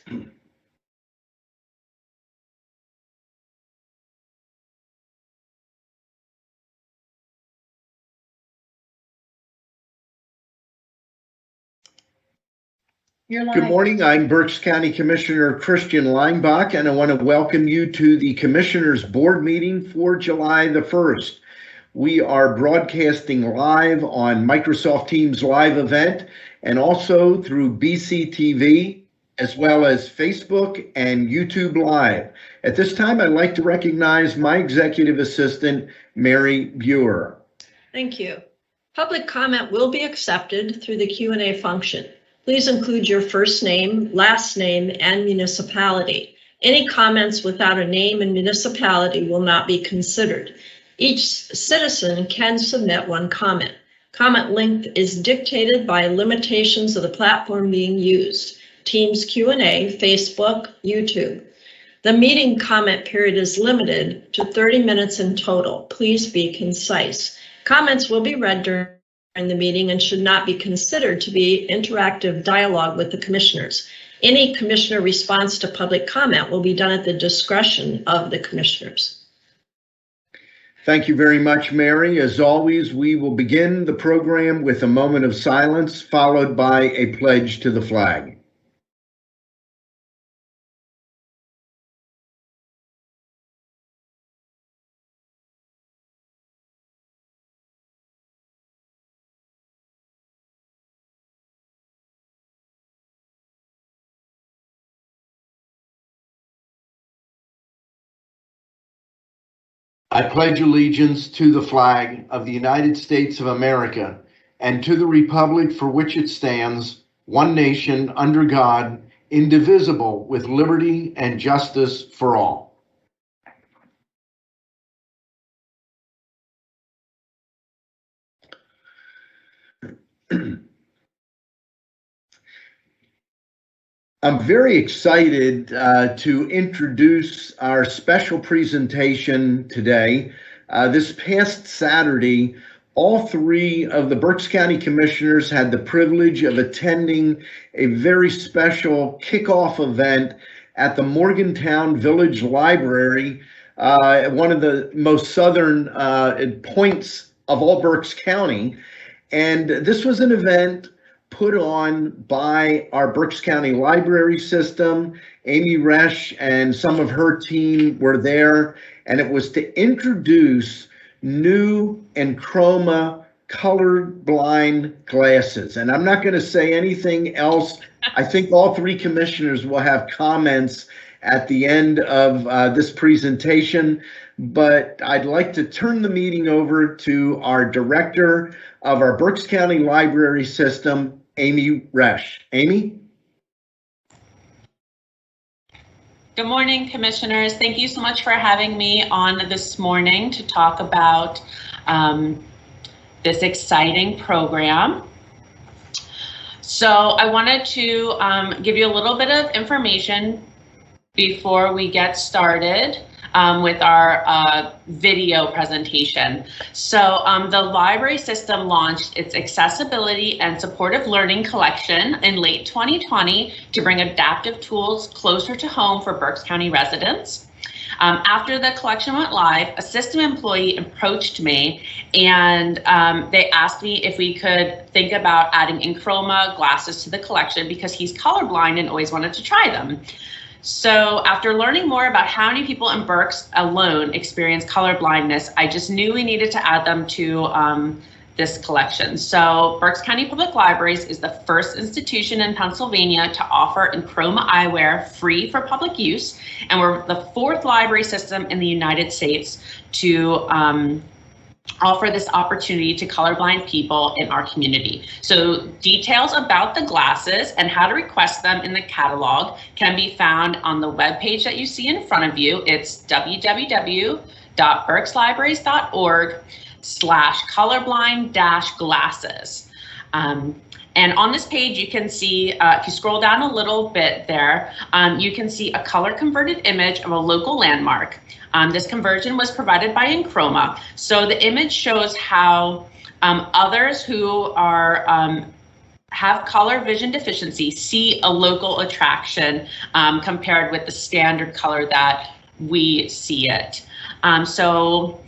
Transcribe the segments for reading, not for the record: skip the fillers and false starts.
Good morning. I'm Berks County Commissioner Christian Leinbach, and I want to welcome you to the Commissioners Board meeting for July the 1st. We are broadcasting live on Microsoft Teams live event and also through BCTV, as well as Facebook and YouTube Live. At this time, I'd like to recognize my executive assistant, Mary Buer. Thank you. Public comment will be accepted through the Q&A function. Please include your first name, last name, and municipality. Any comments without a name and municipality will not be considered. Each citizen can submit one comment. Comment length is dictated by limitations of the platform being used. Teams Q&A, Facebook, YouTube. The meeting comment period is limited to 30 minutes in total. Please be concise. Comments will be read during the meeting and should not be considered to be interactive dialogue with the commissioners. Any commissioner response to public comment will be done at the discretion of the commissioners. Thank you very much, Mary. As always, we will begin the program with a moment of silence, followed by a pledge to the flag. I pledge allegiance to the flag of the United States of America and to the republic for which it stands, one nation under God, indivisible, with liberty and justice for all. I'm very excited to introduce our special presentation today. This past Saturday, all three of the Berks County Commissioners had the privilege of attending a very special kickoff event at the Morgantown Village Library, one of the most southern points of all Berks County. And this was an event put on by our Berks County Library System. Amy Resch and some of her team were there, and it was to introduce new Enchroma colorblind glasses. And I'm not going to say anything else. I think all three commissioners will have comments at the end of this presentation, but I'd like to turn the meeting over to our director of our Berks County Library System, Amy Resch. Amy? Good morning, commissioners. Thank you so much for having me on this morning to talk about this exciting program. So I wanted to give you a little bit of information before we get started with our video presentation. So the library system launched its Accessibility and Supportive Learning Collection in late 2020 to bring adaptive tools closer to home for Berks County residents. After the collection went live, a system employee approached me and they asked me if we could think about adding Enchroma glasses to the collection because he's colorblind and always wanted to try them. So after learning more about how many people in Berks alone experience color blindness, I just knew we needed to add them to this collection. So Berks County Public Libraries is the first institution in Pennsylvania to offer Enchroma eyewear free for public use, and we're the fourth library system in the United States to offer this opportunity to colorblind people in our community. So details about the glasses and how to request them in the catalog can be found on the webpage that you see in front of you. It's www.berkslibraries.org/colorblind-glasses. And on this page, you can see, if you scroll down a little bit there, you can see a color converted image of a local landmark. This conversion was provided by Enchroma. So the image shows how others who are have color vision deficiency see a local attraction compared with the standard color that we see it. So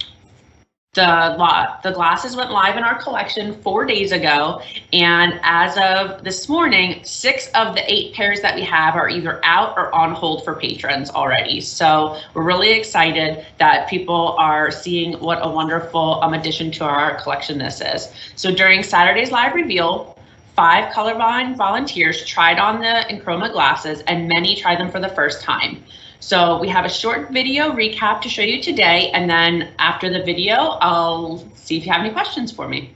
the glasses went live in our collection 4 days ago, and as of this morning, 6 of the 8 pairs that we have are either out or on hold for patrons already. So we're really excited that people are seeing what a wonderful addition to our collection this is. So during Saturday's live reveal, 5 colorblind volunteers tried on the Enchroma glasses, and many tried them for the first time. So we have a short video recap to show you today, and then after the video, I'll see if you have any questions for me.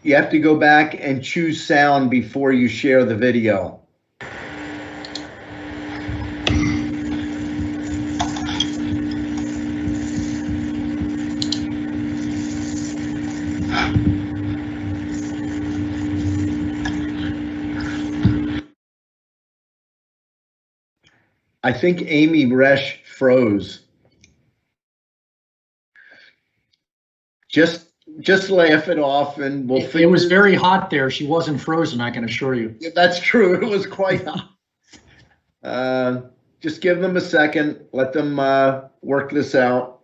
You have to go back and choose sound before you share the video. I think Amy Resch froze. Just laugh it off, and we'll It was very hot there. She wasn't frozen, I can assure you. Yeah, that's true. It was quite hot. Just give them a second. Let them work this out.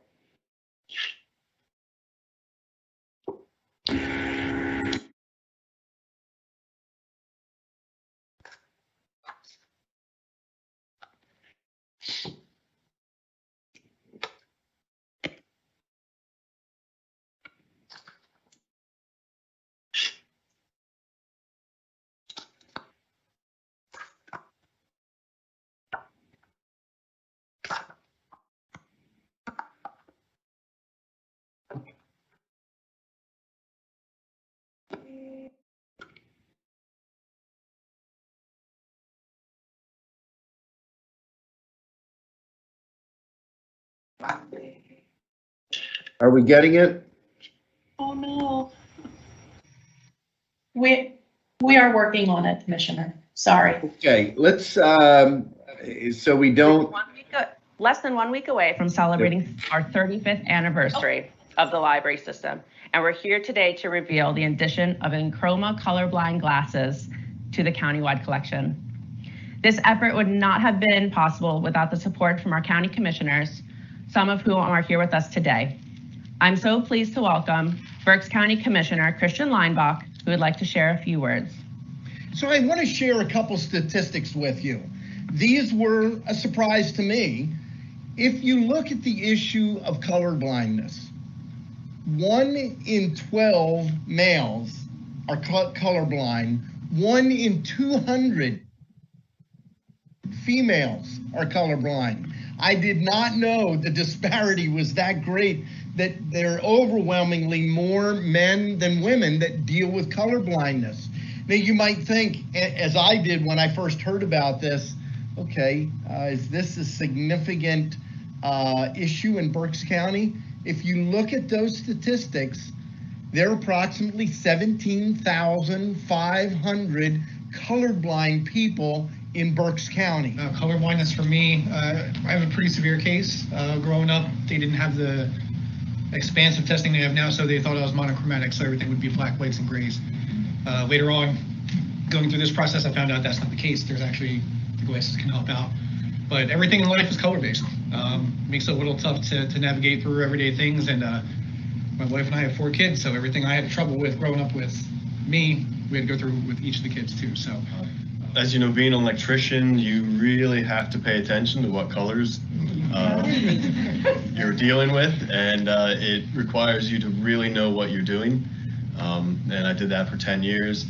Are we getting it? Oh no. We are working on it, Commissioner. Sorry. Okay, let's, so we don't. Less than 1 week away from celebrating our 35th anniversary of the library system. And we're here today to reveal the addition of Enchroma colorblind glasses to the countywide collection. This effort would not have been possible without the support from our county commissioners, some of whom are here with us today. I'm so pleased to welcome Berks County Commissioner Christian Leinbach, who would like to share a few words. So I want to share a couple statistics with you. These were a surprise to me. If you look at the issue of colorblindness, 1 in 12 males are colorblind. 1 in 200 females are colorblind. I did not know the disparity was that great, that there are overwhelmingly more men than women that deal with colorblindness. Now you might think, as I did when I first heard about this, okay, is this a significant issue in Berks County? If you look at those statistics, there are approximately 17,500 colorblind people in Berks County. Colorblindness for me, I have a pretty severe case. Growing up, they didn't have the expansive testing they have now, so they thought I was monochromatic, so everything would be black, whites, and grays. Later on, going through this process, I found out that's not the case. There's actually, the glasses can help out. But everything in life is color-based. Makes it a little tough to navigate through everyday things, and my wife and I have 4 kids, so everything I had trouble with growing up with me, we had to go through with each of the kids too. So, as you know, being an electrician, you really have to pay attention to what colors you're dealing with, and it requires you to really know what you're doing. And I did that for 10 years,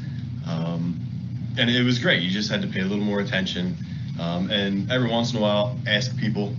and it was great. You just had to pay a little more attention, and every once in a while ask people,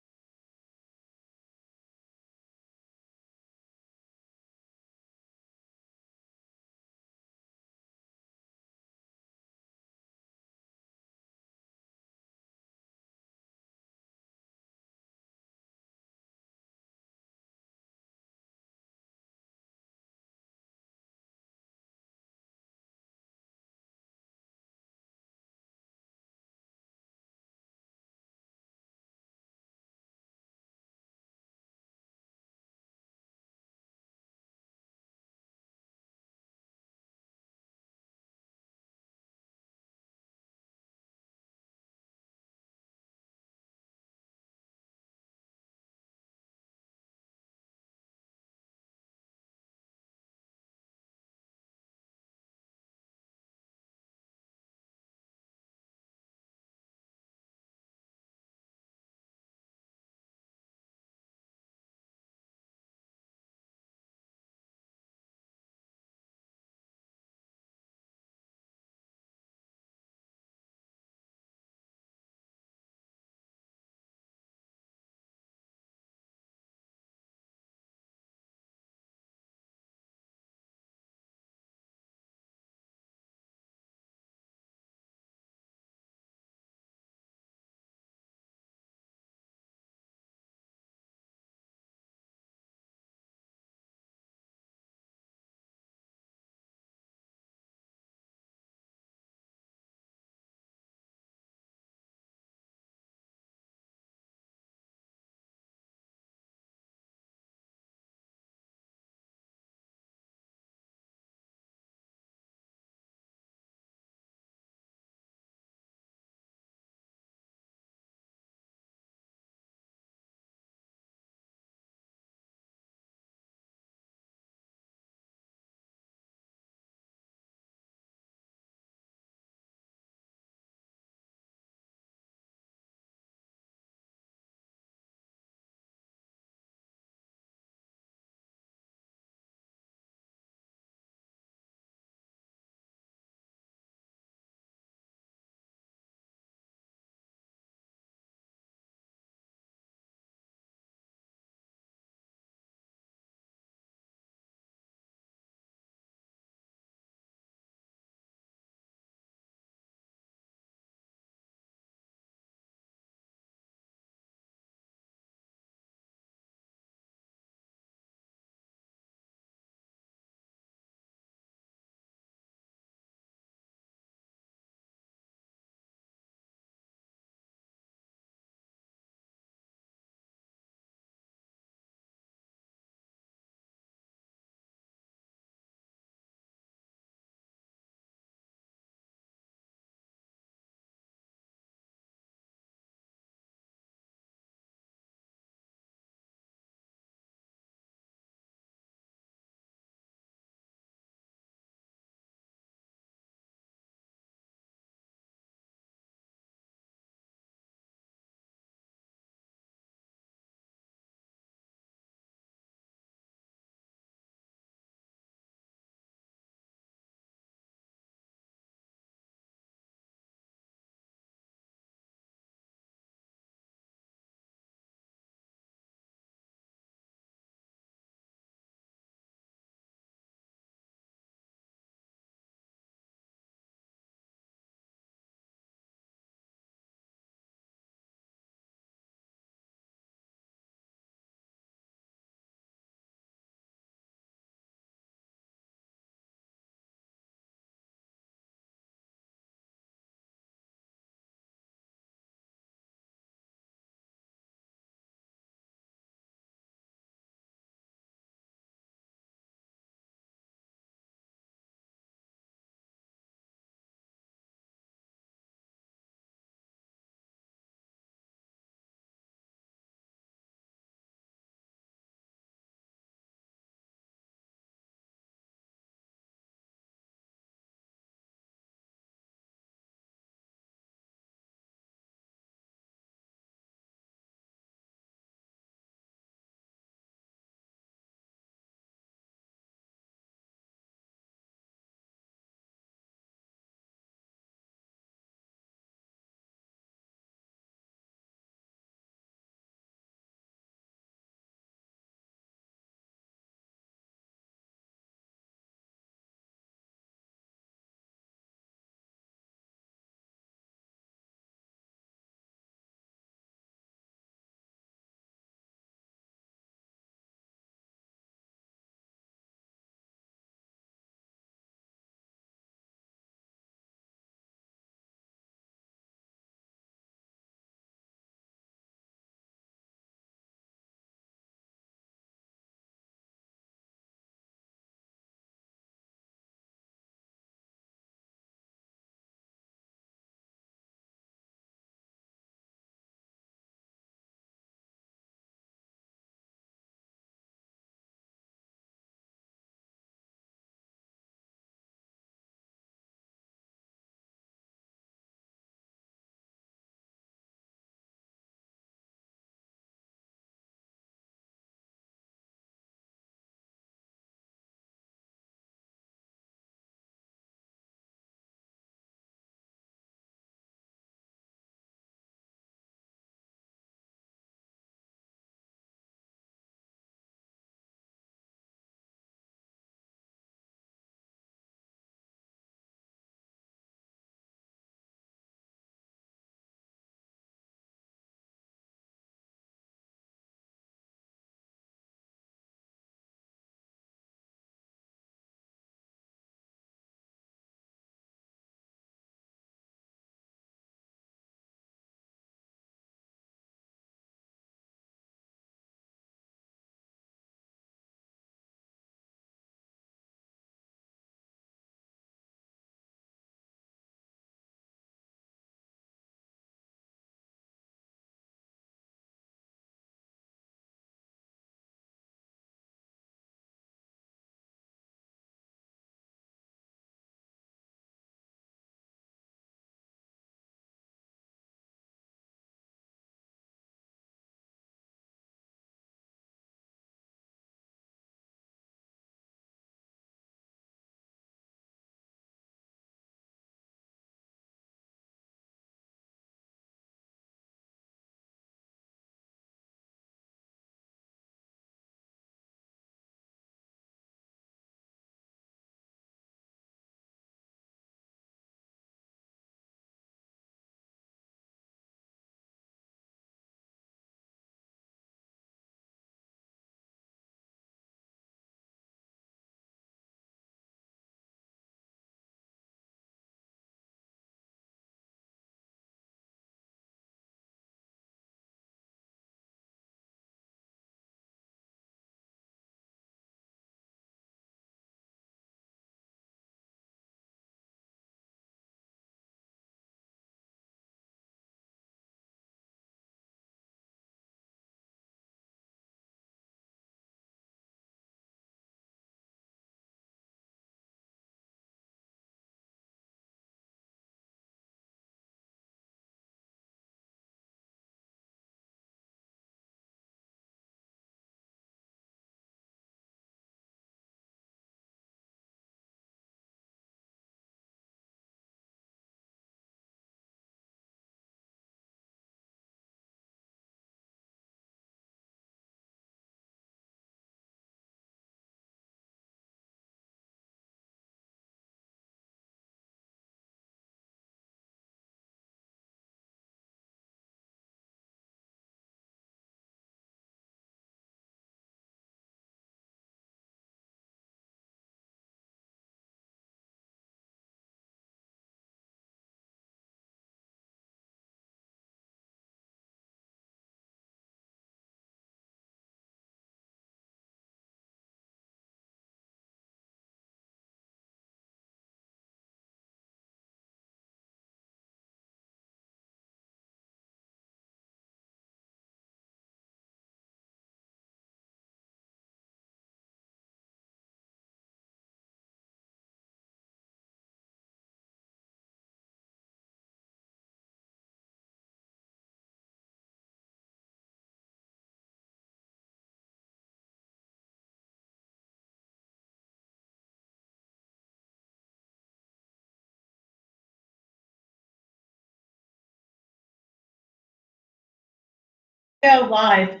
go live.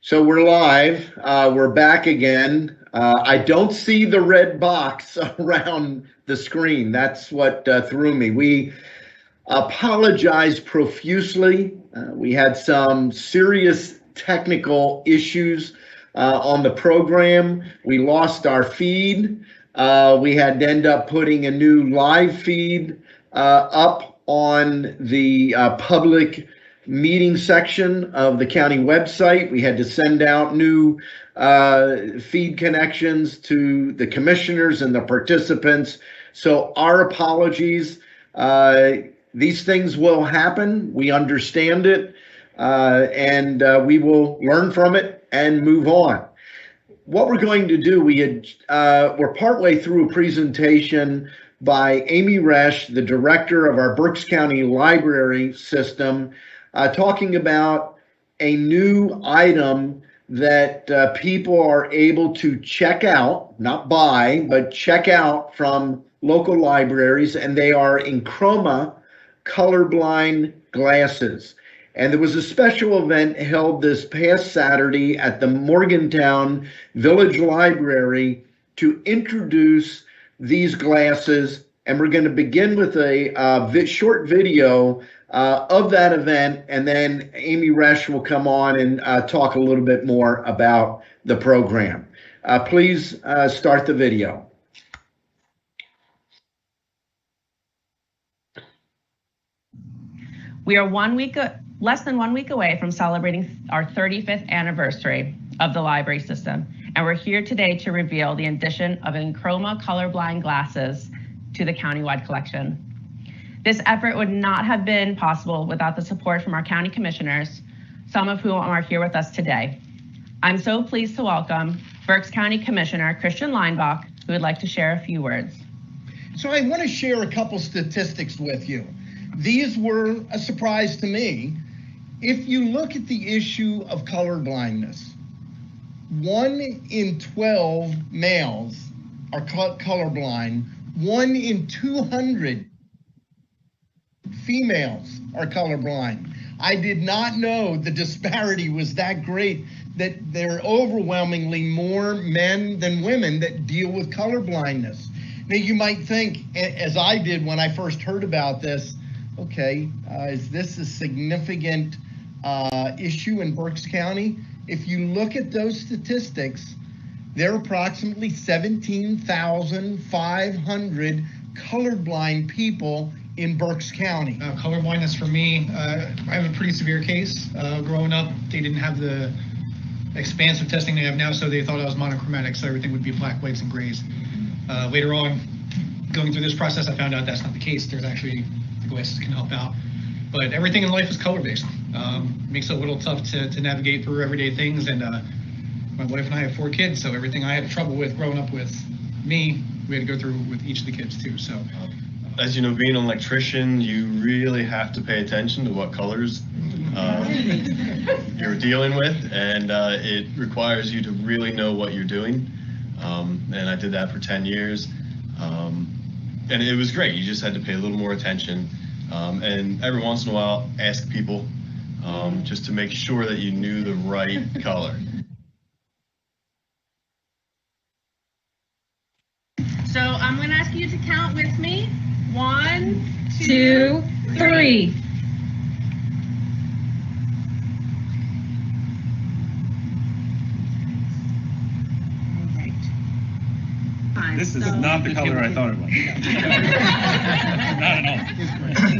So we're live. We're back again. I don't see the red box around the screen. That's what threw me. We apologize profusely. We had some serious technical issues on the program. We lost our feed. We had to end up putting a new live feed up on the public meeting section of the county website. We had to send out new feed connections to the commissioners and the participants. So our apologies. These things will happen. We understand it, and we will learn from it and move on. What we're going to do, we're partway through a presentation by Amy Resch, the director of our Berks County Library System, talking about a new item that people are able to check out, not buy, but check out from local libraries, and they are Enchroma colorblind glasses. And there was a special event held this past Saturday at the Morgantown Village Library to introduce these glasses. And we're going to begin with a short video of that event, and then Amy Resch will come on and talk a little bit more about the program. Please start the video. We are less than 1 week away from celebrating our 35th anniversary of the library system, and we're here today to reveal the addition of Enchroma colorblind glasses to the countywide collection. This effort would not have been possible without the support from our county commissioners, some of whom are here with us today. I'm so pleased to welcome Berks County Commissioner Christian Leinbach, who would like to share a few words. So I want to share a couple statistics with you. These were a surprise to me. If you look at the issue of colorblindness, 1 in 12 males are colorblind, 1 in 200 females are colorblind. I did not know the disparity was that great, that there are overwhelmingly more men than women that deal with colorblindness. Now you might think, as I did when I first heard about this, okay, is this a significant issue in Berks County? If you look at those statistics, there are approximately 17,500 colorblind people in Berks County. Colorblindness for me, I have a pretty severe case. Growing up, they didn't have the expansive testing they have now, so they thought I was monochromatic, so everything would be black, whites, and grays. Later on, going through this process, I found out that's not the case. There's actually, the glasses can help out. But everything in life is color-based. Makes it a little tough to navigate through everyday things, and my wife and I have 4 kids, so everything I had trouble with growing up with me, we had to go through with each of the kids too. So, as you know, being an electrician, you really have to pay attention to what colors you're dealing with, and it requires you to really know what you're doing. And I did that for 10 years, and it was great. You just had to pay a little more attention, and every once in a while ask people just to make sure that you knew the right color. So I'm going to ask you to count with me. 1, 2, 3. This is not the color I thought it was. Not at all.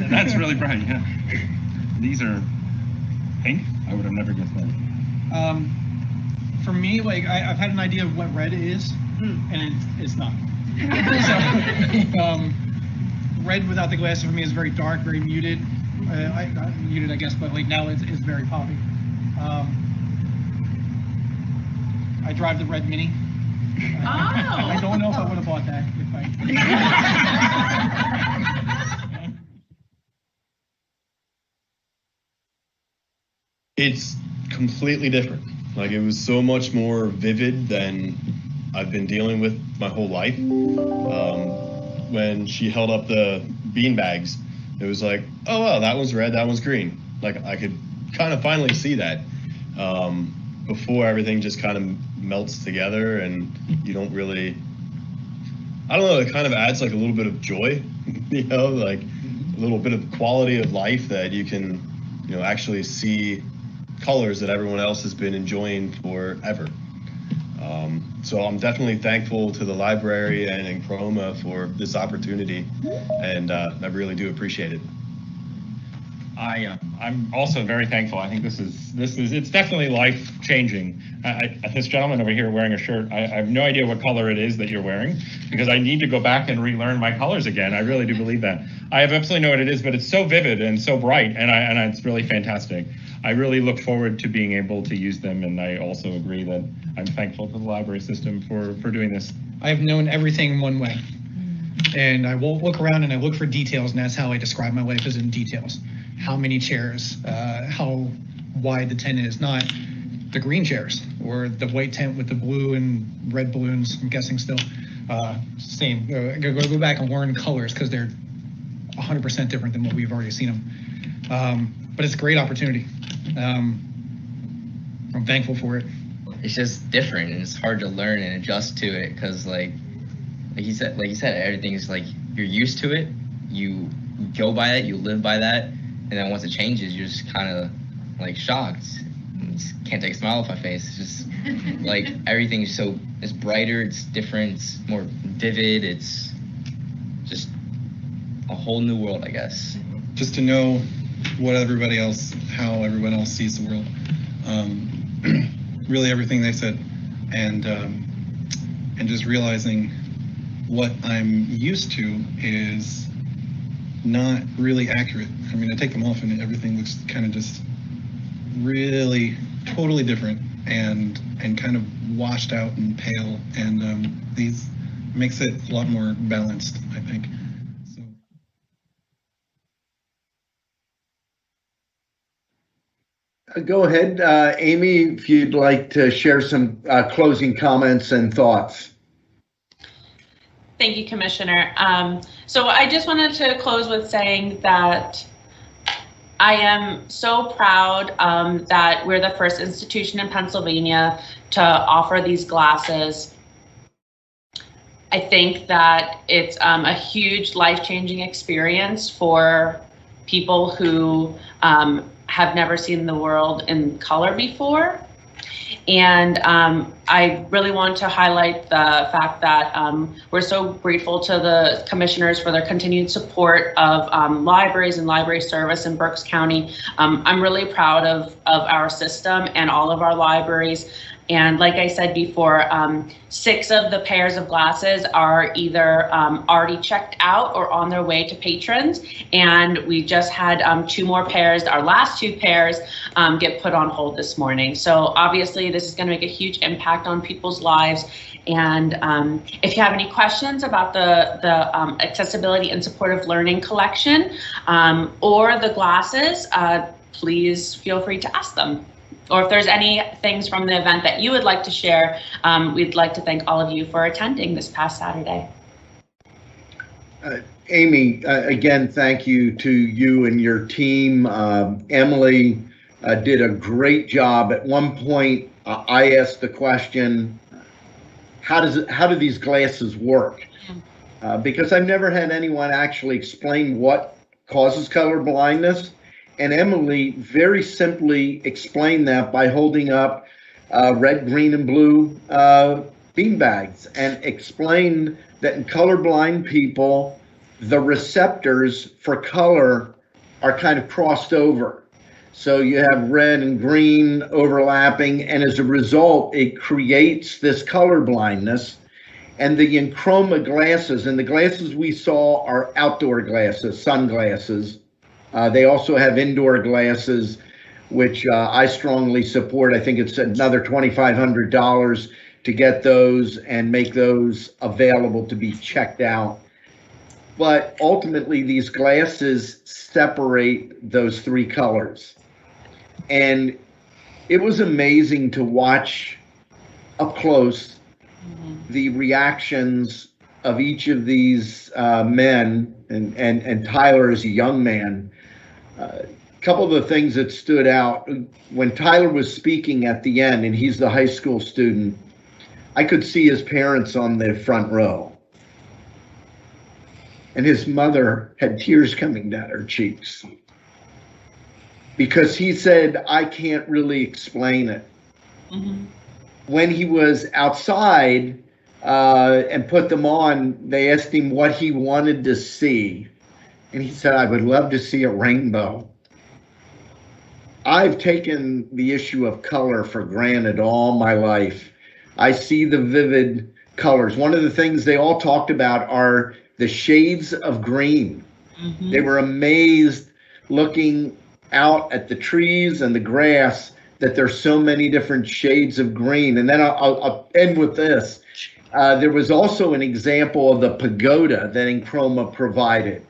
That's really bright. Yeah. These are pink. I would have never guessed that. for me, like I've had an idea of what red is, and it's not. So, red without the glasses for me is very dark, very muted. Not muted, I guess, but like now it's very poppy. I drive the red Mini. I don't know if I would have bought that if I. It's completely different. Like, it was so much more vivid than I've been dealing with my whole life. When she held up the bean bags, it was like, oh, well, that one's red, that one's green. Like, I could kind of finally see that before everything just kind of melts together and you don't really, I don't know, it kind of adds like a little bit of joy, you know, like a little bit of quality of life that you can, you know, actually see colors that everyone else has been enjoying forever. So I'm definitely thankful to the library and Enchroma for this opportunity, and I really do appreciate it. I'm also very thankful. I think this is it's definitely life changing. This gentleman over here wearing a shirt, I have no idea what color it is that you're wearing, because I need to go back and relearn my colors again. I really do believe that. I have absolutely know what it is, but it's so vivid and so bright, and it's really fantastic. I really look forward to being able to use them, and I also agree that I'm thankful to the library system for doing this. I've known everything one way, and I won't look around and I look for details, and that's how I describe my life, is in details. How many chairs, how wide the tent is, not the green chairs or the white tent with the blue and red balloons, I'm guessing still. Same, go back and learn colors, because they're 100% different than what we've already seen them. But it's a great opportunity. I'm thankful for it. It's just different, and it's hard to learn and adjust to it, because like you said, everything is like, you're used to it, you go by that, you live by that, and then once it changes, you're just kind of like shocked. You just can't take a smile off my face. It's just like everything is it's brighter, it's different, it's more vivid, it's just a whole new world, I guess. Just to know how everyone else sees the world. Really everything they said, and just realizing what I'm used to is not really accurate. I mean, I take them off and everything looks kind of just really totally different and kind of washed out and pale, and these makes it a lot more balanced, I think. Go ahead, Amy, if you'd like to share some closing comments and thoughts. Thank you, Commissioner. So I just wanted to close with saying that I am so proud that we're the first institution in Pennsylvania to offer these glasses. I think that it's a huge life-changing experience for people who have never seen the world in color before. And I really want to highlight the fact that we're so grateful to the commissioners for their continued support of libraries and library service in Berks County. I'm really proud of our system and all of our libraries. And like I said before, 6 of the pairs of glasses are either already checked out or on their way to patrons. And we just had 2 more pairs, our last 2 pairs, get put on hold this morning. So obviously this is going to make a huge impact on people's lives. And if you have any questions about the accessibility and supportive learning collection or the glasses, please feel free to ask them. Or if there's any things from the event that you would like to share, we'd like to thank all of you for attending this past Saturday. Amy, again, thank you to you and your team. Emily did a great job. At one point, I asked the question, how do these glasses work? Because I've never had anyone actually explain what causes color blindness. And Emily very simply explained that by holding up red, green, and blue bean bags, and explained that in colorblind people, the receptors for color are kind of crossed over. So you have red and green overlapping, and as a result, it creates this color blindness. And the Enchroma glasses, and the glasses we saw are outdoor glasses, sunglasses. They also have indoor glasses, which I strongly support. I think it's another $2,500 to get those and make those available to be checked out. But ultimately, these glasses separate those three colors. And it was amazing to watch up close the reactions of each of these men, and Tyler is a young man. A couple of the things that stood out, when Tyler was speaking at the end, and he's the high school student, I could see his parents on the front row. And his mother had tears coming down her cheeks because he said, I can't really explain it. Mm-hmm. When he was outside and put them on, they asked him what he wanted to see. And he said, I would love to see a rainbow. I've taken the issue of color for granted all my life. I see the vivid colors. One of the things they all talked about are the shades of green. Mm-hmm. They were amazed looking out at the trees and the grass that there's so many different shades of green. And then I'll end with this. There was also an example of the pagoda that Enchroma provided.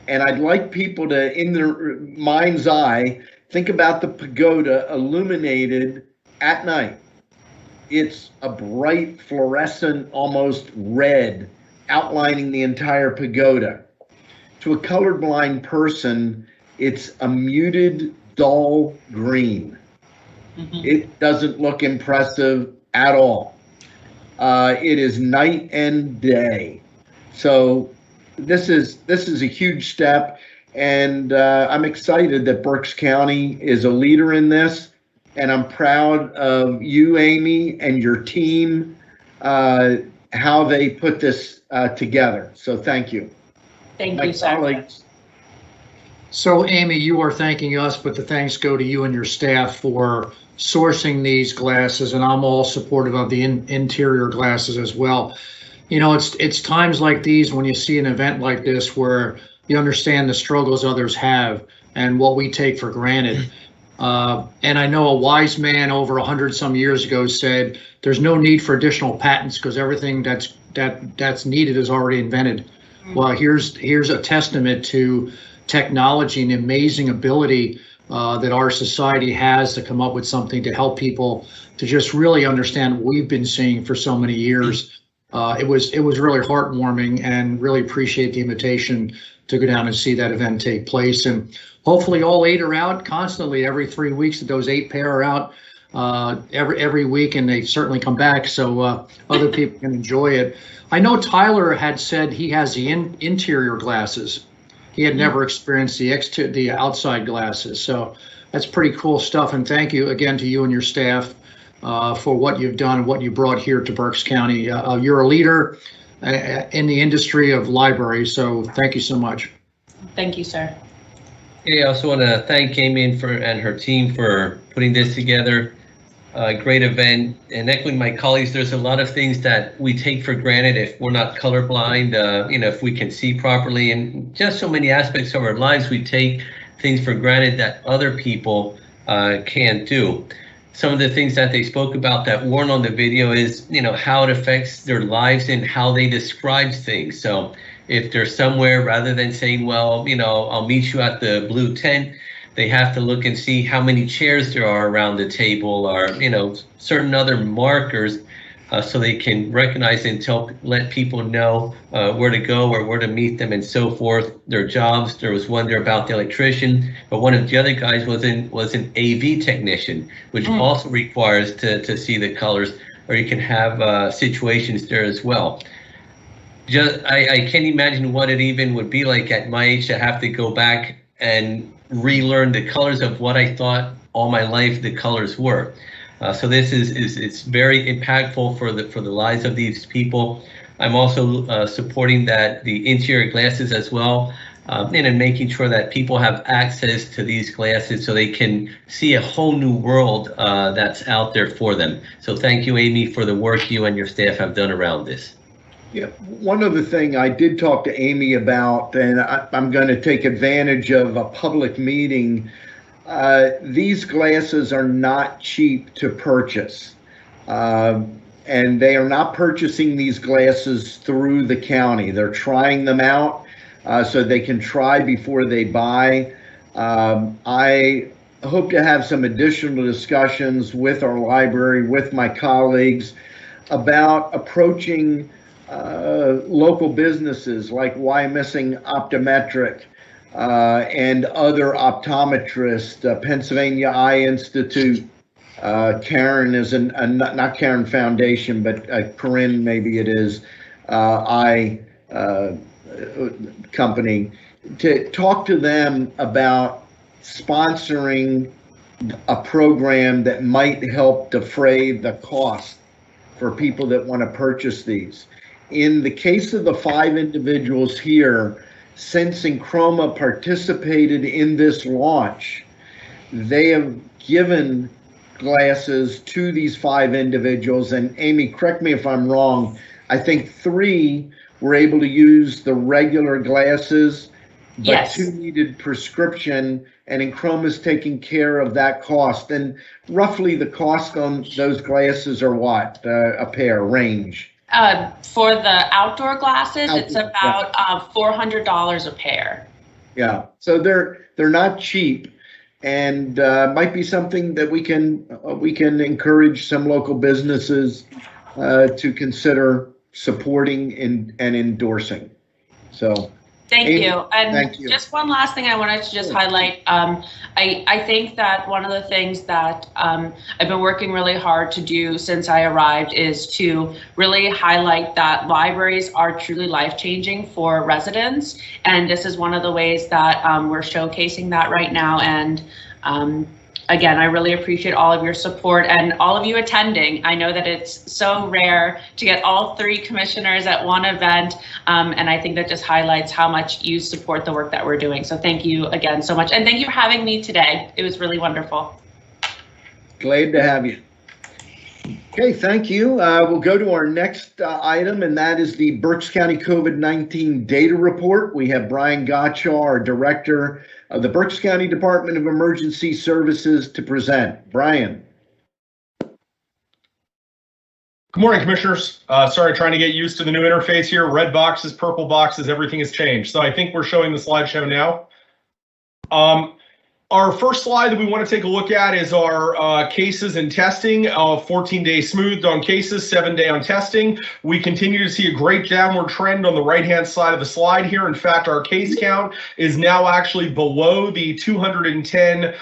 And I'd like people to, in their mind's eye, think about the pagoda illuminated at night. It's a bright fluorescent, almost red, outlining the entire pagoda. To a colorblind person, it's a muted, dull green. Mm-hmm. It doesn't look impressive at all. It is night and day. So this is a huge step, and I'm excited that Berks County is a leader in this, and I'm proud of you, Amy, and your team, how they put this together. So thank you. Thank you, sir. So Amy, you are thanking us, but the thanks go to you and your staff for sourcing these glasses, and I'm all supportive of the interior glasses as well. You know, it's times like these when you see an event like this where you understand the struggles others have and what we take for granted. And I know a wise man over 100 some years ago said, there's no need for additional patents because everything that's needed is already invented. Well, here's a testament to technology and amazing ability that our society has to come up with something to help people to just really understand what we've been seeing for so many years. It was really heartwarming, and really appreciate the invitation to go down and see that event take place. And hopefully all 8 are out constantly every 3 weeks. That those 8 pair are out every week, and they certainly come back so other people can enjoy it. I know Tyler had said he has the interior glasses. He had never experienced the outside glasses. So that's pretty cool stuff. And thank you again to you and your staff for what you've done and what you brought here to Berks County. You're a leader in the industry of libraries. So thank you so much. Thank you, sir. Hey, I also want to thank Amy and her team for putting this together. Great event. And echoing my colleagues, there's a lot of things that we take for granted if we're not colorblind, if we can see properly, and just so many aspects of our lives, we take things for granted that other people can't do. Some of the things that they spoke about that weren't on the video is, how it affects their lives and how they describe things. So if they're somewhere, rather than saying, well, I'll meet you at the blue tent, they have to look and see how many chairs there are around the table, or certain other markers, so they can recognize and let people know where to go or where to meet them and so forth. Their jobs. There was one there about the electrician, but one of the other guys was an AV technician, which also requires to see the colors, or you can have situations there as well. I can't imagine what it even would be like at my age to have to go back and relearn the colors of what I thought all my life the colors were. So this it's very impactful for the lives of these people. I'm also supporting the interior glasses as well, and making sure that people have access to these glasses so they can see a whole new world that's out there for them. So thank you, Amy, for the work you and your staff have done around this. Yeah, one other thing I did talk to Amy about, and I'm going to take advantage of a public meeting. These glasses are not cheap to purchase. and they are not purchasing these glasses through the county. They're trying them out so they can try before they buy. I hope to have some additional discussions with our library, with my colleagues, about approaching local businesses like Why Missing Optometric and other optometrists, Pennsylvania Eye Institute. Karen is not Karen Foundation, but Corinne, maybe it is, Eye Company, to talk to them about sponsoring a program that might help defray the cost for people that want to purchase these. In the case of the 5 individuals here, since Enchroma participated in this launch, they have given glasses to these 5 individuals. And Amy, correct me if I'm wrong, I think 3 were able to use the regular glasses, but Yes. 2 needed prescription, and Enchroma is taking care of that cost. And roughly the cost on those glasses are what, a pair range? For the outdoor glasses, it's Outdoor, about $400 a pair. Yeah, so they're not cheap, and might be something that we can encourage some local businesses to consider supporting and endorsing. So Thank Amy, you. And thank you. just one last thing I wanted to just highlight. I think that one of the things that I've been working really hard to do since I arrived is to really highlight that libraries are truly life-changing for residents. And this is one of the ways that we're showcasing that right now. And again, I really appreciate all of your support and all of you attending. I know that it's so rare to get all 3 commissioners at one event, and I think that just highlights how much you support the work that we're doing. So thank you again so much, and thank you for having me today. It was really wonderful. Glad to have you. Okay, thank you. We'll go to our next item, and that is the Berks County COVID-19 data report. We have Brian Gottschall, our director of the Berks County Department of Emergency Services, to present. Brian. Good morning, commissioners. Sorry, trying to get used to the new interface here. Red boxes, purple boxes, everything has changed. So I think we're showing the slideshow now. Our first slide that we want to take a look at is our cases and testing. 14-day smoothed on cases, 7-day on testing. We continue to see a great downward trend on the right-hand side of the slide here. In fact, our case count is now actually below the 210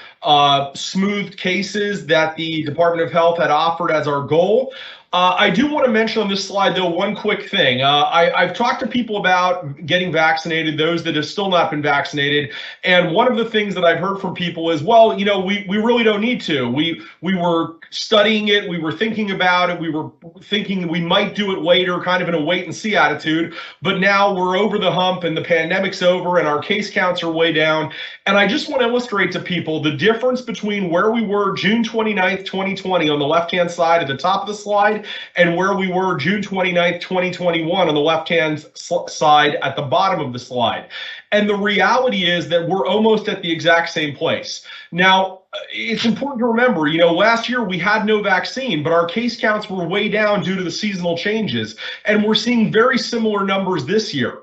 smoothed cases that the Department of Health had offered as our goal. I do want to mention on this slide, though, one quick thing. I've talked to people about getting vaccinated, those that have still not been vaccinated. And one of the things that I've heard from people is, well, you know, we really don't need to. We were studying it. We were thinking about it. We were thinking we might do it later, kind of in a wait and see attitude. But now we're over the hump and the pandemic's over and our case counts are way down. And I just want to illustrate to people the difference between where we were June 29th, 2020 on the left-hand side at the top of the slide and where we were June 29th, 2021 on the left-hand side at the bottom of the slide. And the reality is that we're almost at the exact same place. Now, it's important to remember, you know, last year we had no vaccine, but our case counts were way down due to the seasonal changes. And we're seeing very similar numbers this year.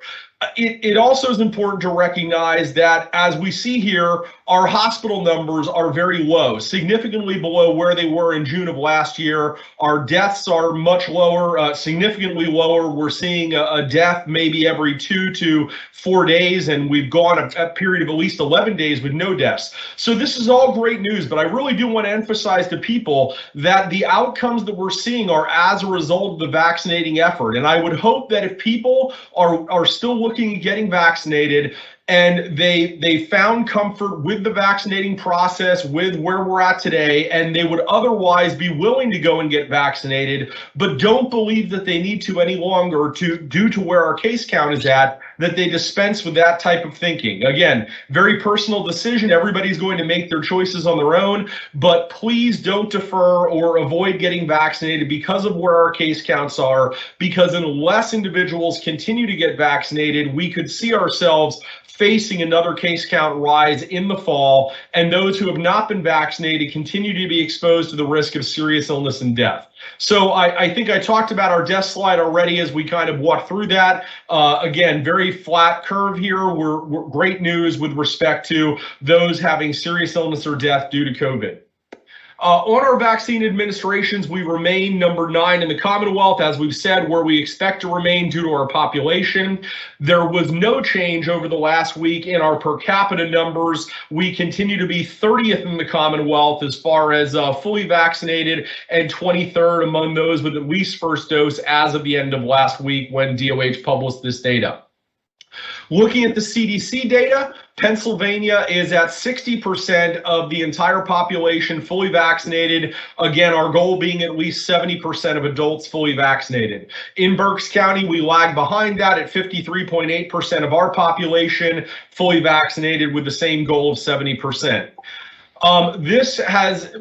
It also is important to recognize that, as we see here, our hospital numbers are very low, significantly below where they were in June of last year. Our deaths are much lower, significantly lower. We're seeing a death maybe every 2 to 4 days, and we've gone a period of at least 11 days with no deaths. So this is all great news, but I really do want to emphasize to people that the outcomes that we're seeing are as a result of the vaccinating effort. And I would hope that if people are still looking at getting vaccinated, and they found comfort with the vaccinating process, with where we're at today, and they would otherwise be willing to go and get vaccinated, but don't believe that they need to any longer due to where our case count is at, that they dispense with that type of thinking. Again, very personal decision. Everybody's going to make their choices on their own, but please don't defer or avoid getting vaccinated because of where our case counts are, because unless individuals continue to get vaccinated, we could see ourselves facing another case count rise in the fall, and those who have not been vaccinated continue to be exposed to the risk of serious illness and death. So I think I talked about our death slide already as we kind of walked through that. Again, very flat curve here. We're great news with respect to those having serious illness or death due to COVID. On our vaccine administrations, we remain number 9 in the Commonwealth, as we've said, where we expect to remain due to our population. There was no change over the last week in our per capita numbers. We continue to be 30th in the Commonwealth as far as fully vaccinated and 23rd among those with at least first dose as of the end of last week when DOH published this data. Looking at the CDC data, Pennsylvania is at 60% of the entire population fully vaccinated. Again, our goal being at least 70% of adults fully vaccinated. In Berks County, we lag behind that at 53.8% of our population fully vaccinated with the same goal of 70%. This has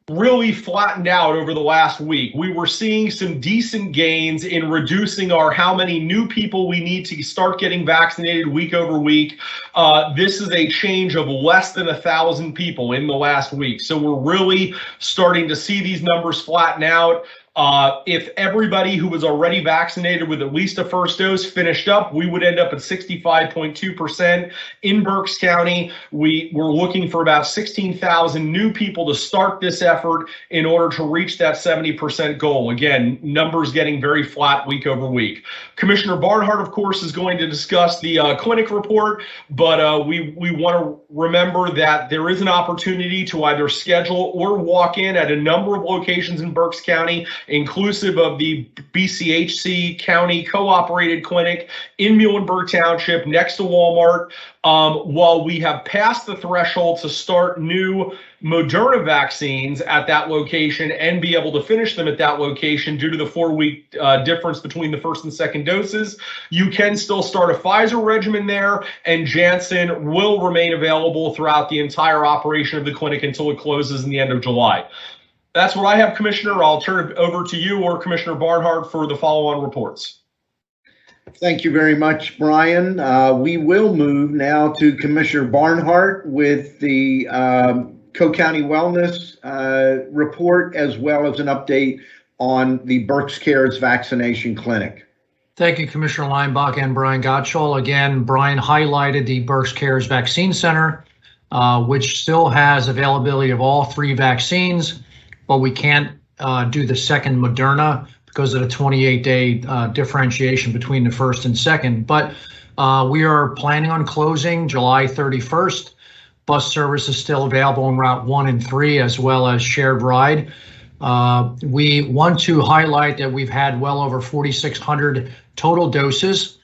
really flattened out over the last week. We were seeing some decent gains in reducing our how many new people we need to start getting vaccinated week over week. This is a change of less than 1,000 people in the last week. So we're really starting to see these numbers flatten out. If everybody who was already vaccinated with at least a first dose finished up, we would end up at 65.2%. In Berks County, we're looking for about 16,000 new people to start this effort in order to reach that 70% goal. Again, numbers getting very flat week over week. Commissioner Barnhart, of course, is going to discuss the clinic report, but we want to remember that there is an opportunity to either schedule or walk in at a number of locations in Berks County, inclusive of the BCHC County Co-operated Clinic in Muhlenberg Township next to Walmart. While we have passed the threshold to start new Moderna vaccines at that location and be able to finish them at that location due to the 4-week difference between the first and second doses, you can still start a Pfizer regimen there, and Janssen will remain available throughout the entire operation of the clinic until it closes in the end of July. That's what I have, Commissioner. I'll turn it over to you or Commissioner Barnhart for the follow-on reports. Thank you very much, Brian. We will move now to Commissioner Barnhart with the Co-County Wellness report, as well as an update on the Berks Cares Vaccination Clinic. Thank you, Commissioner Leinbach and Brian Gottschall. Again, Brian highlighted the Berks Cares Vaccine Center, which still has availability of all 3 vaccines, but we can't do the second Moderna because of the 28-day differentiation between the first and second. But we are planning on closing July 31st. Bus service is still available on Route 1 and 3, as well as shared ride. We want to highlight that we've had well over 4,600 total doses.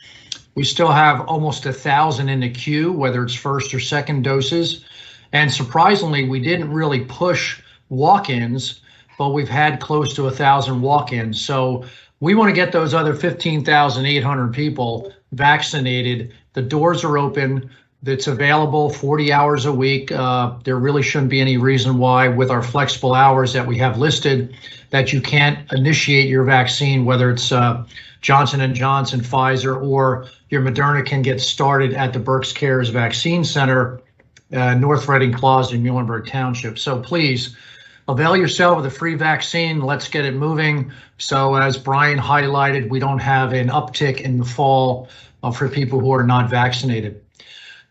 We still have almost 1,000 in the queue, whether it's first or second doses. And surprisingly, we didn't really push walk-ins, but we've had close to 1,000 walk-ins. So we want to get those other 15,800 people vaccinated. The doors are open. It's available 40 hours a week. There really shouldn't be any reason why, with our flexible hours that we have listed, that you can't initiate your vaccine, whether it's Johnson & Johnson, Pfizer, or your Moderna can get started at the Berks Cares Vaccine Center, North Reading Plaza in Muhlenberg Township. So please, avail yourself of the free vaccine. Let's get it moving. So as Brian highlighted, we don't have an uptick in the fall for people who are not vaccinated.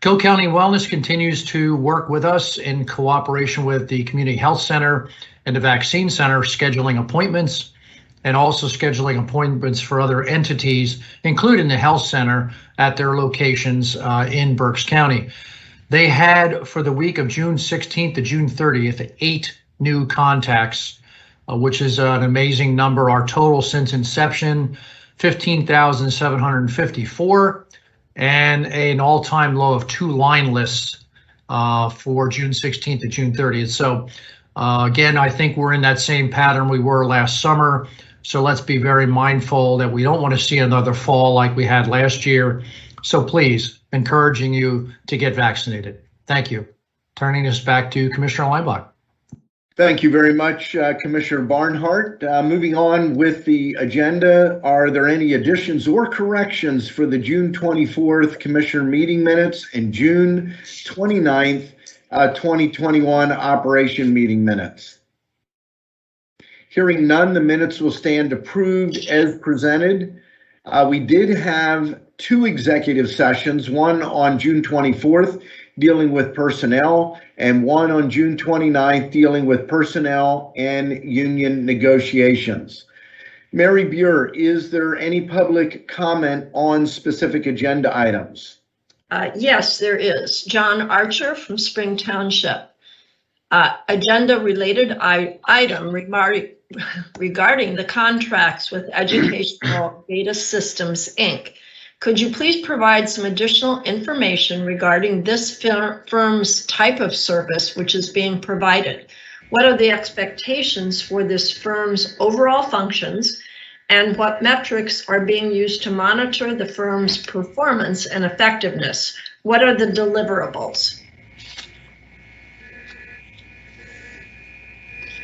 Co-County Wellness continues to work with us in cooperation with the Community Health Center and the Vaccine Center, scheduling appointments and also scheduling appointments for other entities, including the Health Center at their locations in Berks County. They had, for the week of June 16th to June 30th, 8 new contacts, which is an amazing number. Our total since inception, 15,754, and an all-time low of 2 line lists for June 16th to June 30th. So again, I think we're in that same pattern we were last summer. So let's be very mindful that we don't want to see another fall like we had last year. So please, encouraging you to get vaccinated. Thank you. Turning this back to Commissioner Leinbach. Thank you very much, Commissioner Barnhart. Moving on with the agenda, are there any additions or corrections for the June 24th Commissioner meeting minutes and June 29th, 2021 operation meeting minutes? Hearing none, the minutes will stand approved as presented. We did have 2 executive sessions, one on June 24th dealing with personnel and one on June 29th dealing with personnel and union negotiations. Mary Buer, is there any public comment on specific agenda items? Yes, there is. John Archer from Spring Township. Agenda related item regarding the contracts with Educational Data Systems, Inc. Could you please provide some additional information regarding this firm's type of service which is being provided? What are the expectations for this firm's overall functions, and what metrics are being used to monitor the firm's performance and effectiveness? What are the deliverables?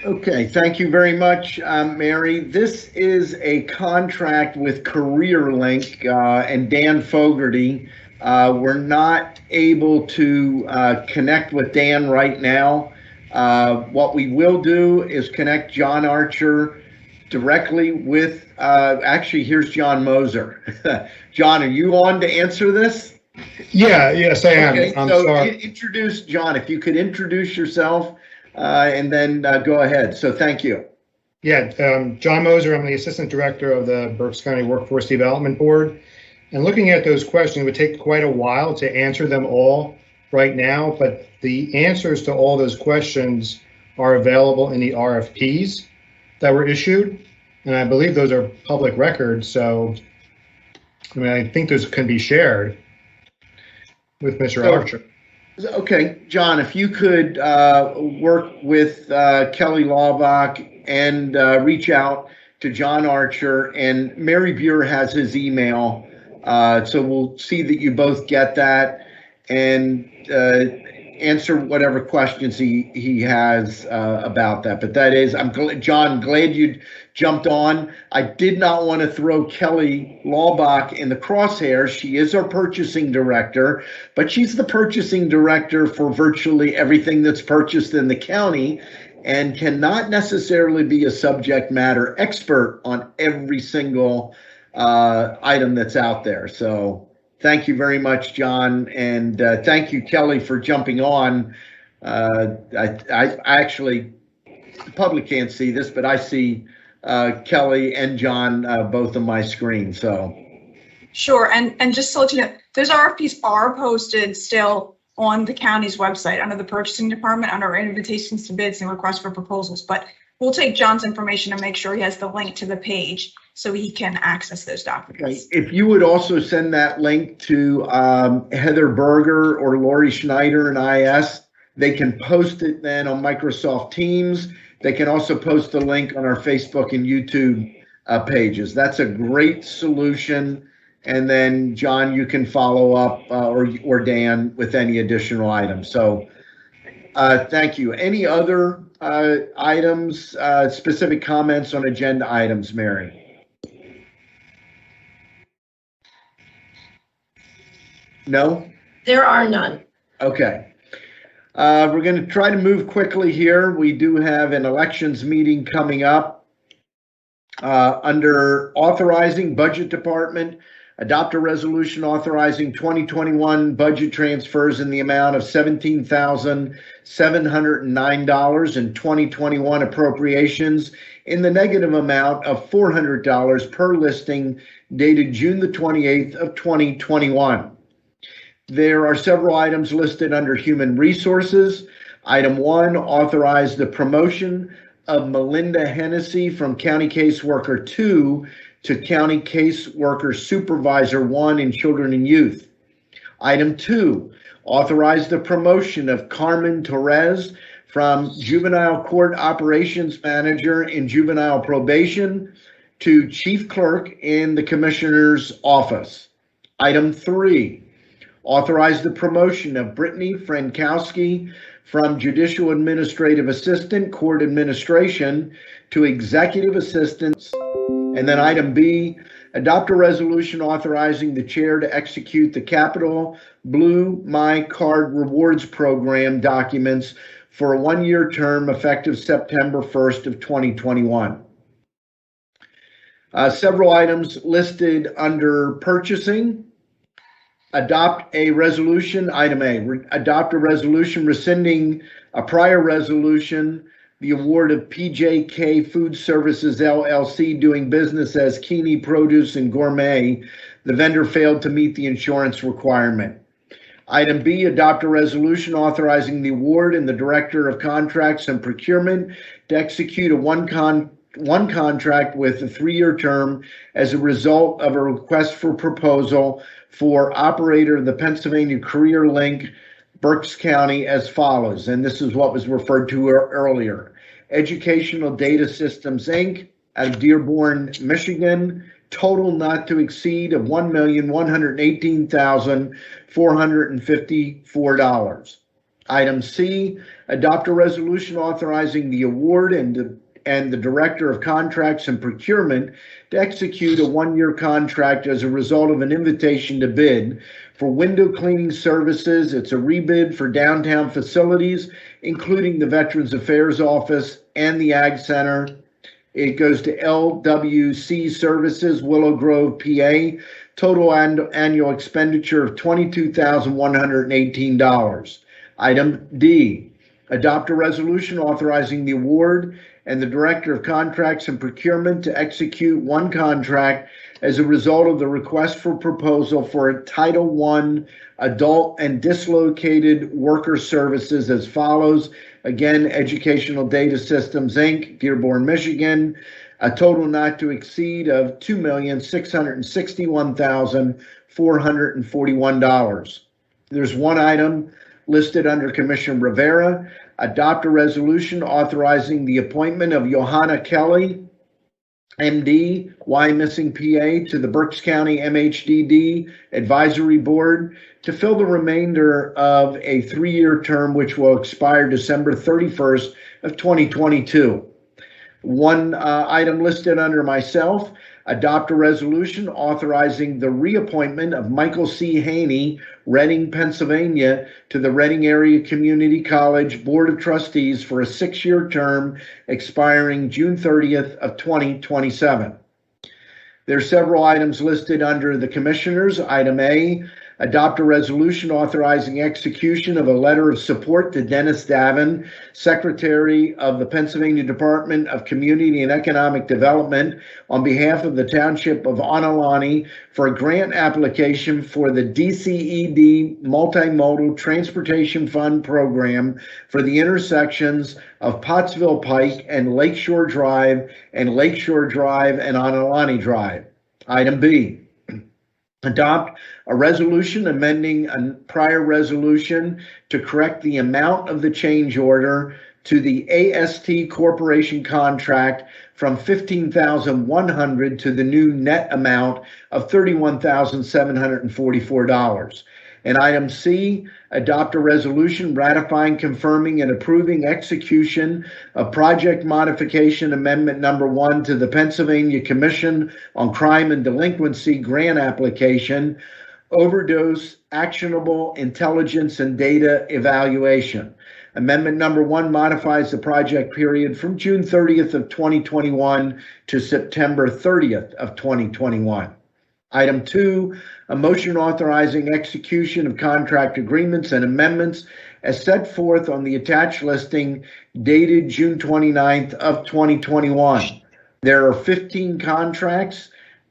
Okay, thank you very much, Mary. This is a contract with CareerLink and Dan Fogarty. We're not able to connect with Dan right now. What we will do is connect John Archer directly with, actually, here's John Moser. John, are you on to answer this? Yes, I am. Okay, I'm so sorry. introduce John, if you could introduce yourself and then go ahead. So thank you. Yeah, John Moser, I'm the Assistant Director of the Berks County Workforce Development Board. And looking at those questions, it would take quite a while to answer them all right now, but the answers to all those questions are available in the RFPs that were issued. And I believe those are public records, so I mean, I think those can be shared with Mr. Archer. Okay, John, if you could work with Kelly Laubach and reach out to John Archer, and Mary Buer has his email, so we'll see that you both get that and answer whatever questions he has about that. But that is, John, glad you jumped on. I did not want to throw Kelly Laubach in the crosshairs. She is our purchasing director, but she's the purchasing director for virtually everything that's purchased in the county and cannot necessarily be a subject matter expert on every single item that's out there. So thank you very much, John, and thank you, Kelly, for jumping on. I actually, the public can't see this, but I see Kelly and John both on my screen. So sure, and just to let you know, those RFPs are posted still on the county's website under the purchasing department under invitations to bids and requests for proposals. But we'll take John's information and make sure he has the link to the page so he can access those documents. Okay. If you would also send that link to Heather Berger or Lori Schneider in IS, they can post it then on Microsoft Teams. They can also post the link on our Facebook and YouTube pages. That's a great solution. And then, John, you can follow up or Dan with any additional items. So thank you. Any other items, specific comments on agenda items, Mary? No? There are none. Okay. We're going to try to move quickly here. We do have an elections meeting coming up. Under authorizing budget department, adopt a resolution authorizing 2021 budget transfers in the amount of $17,709 and 2021 appropriations in the negative amount of $400 per listing dated June the 28th of 2021. There are several items listed under Human Resources. Item 1, authorize the promotion of Melinda Hennessy from County Caseworker 2 to County Caseworker Supervisor 1 in Children and Youth. Item 2, authorize the promotion of Carmen Torres from Juvenile Court Operations Manager in Juvenile Probation to Chief Clerk in the Commissioner's Office. Item 3, authorize the promotion of Brittany Frankowski from Judicial Administrative Assistant, Court Administration to Executive Assistant. And then item B, adopt a resolution authorizing the chair to execute the Capital Blue My Card Rewards Program documents for a 1-year term effective September 1st of 2021. Several items listed under purchasing. Adopt a resolution, item A, adopt a resolution rescinding a prior resolution, the award of PJK Food Services LLC doing business as Keeney Produce and Gourmet. The vendor failed to meet the insurance requirement. Item B, adopt a resolution authorizing the award and the Director of Contracts and Procurement to execute a one contract with a 3-year term as a result of a request for proposal for operator of the Pennsylvania Career Link, Berks County, as follows, and this is what was referred to earlier. Educational Data Systems, Inc., out of Dearborn, Michigan, total not to exceed of $1,118,454. Item C, adopt a resolution authorizing the award and the Director of Contracts and Procurement to execute a 1-year contract as a result of an invitation to bid for window cleaning services. It's a rebid for downtown facilities, including the Veterans Affairs Office and the Ag Center. It goes to LWC Services, Willow Grove, PA. Total annual expenditure of $22,118. Item D, adopt a resolution authorizing the award and the Director of Contracts and Procurement to execute one contract as a result of the request for proposal for a Title I adult and dislocated worker services as follows. Again, Educational Data Systems, Inc., Dearborn, Michigan, a total not to exceed of $2,661,441. There's one item listed under Commissioner Rivera. Adopt a resolution authorizing the appointment of Johanna Kelly, MD, Missing PA, to the Berks County MHDD Advisory Board to fill the remainder of a 3-year term, which will expire December 31st of 2022. One item listed under myself, adopt a resolution authorizing the reappointment of Michael C. Haney, Reading, Pennsylvania, to the Reading Area Community College Board of Trustees for a 6-year term expiring June 30th of 2027. There are several items listed under the Commissioners. Item A, adopt a resolution authorizing execution of a letter of support to Dennis Davin, Secretary of the Pennsylvania Department of Community and Economic Development, on behalf of the Township of Onalani for a grant application for the DCED Multimodal Transportation Fund Program for the intersections of Pottsville Pike and Lakeshore Drive and Onalani Drive. Item B, adopt a resolution amending a prior resolution to correct the amount of the change order to the AST Corporation contract from $15,100 to the new net amount of $31,744. And item C, adopt a resolution ratifying, confirming, and approving execution of Project Modification Amendment Number 1 to the Pennsylvania Commission on Crime and Delinquency grant application, Overdose Actionable Intelligence and Data Evaluation. Amendment Number 1 modifies the project period from June 30th of 2021 to September 30th of 2021. Item 2, a motion authorizing execution of contract agreements and amendments as set forth on the attached listing dated June 29th of 2021. There are 15 contracts,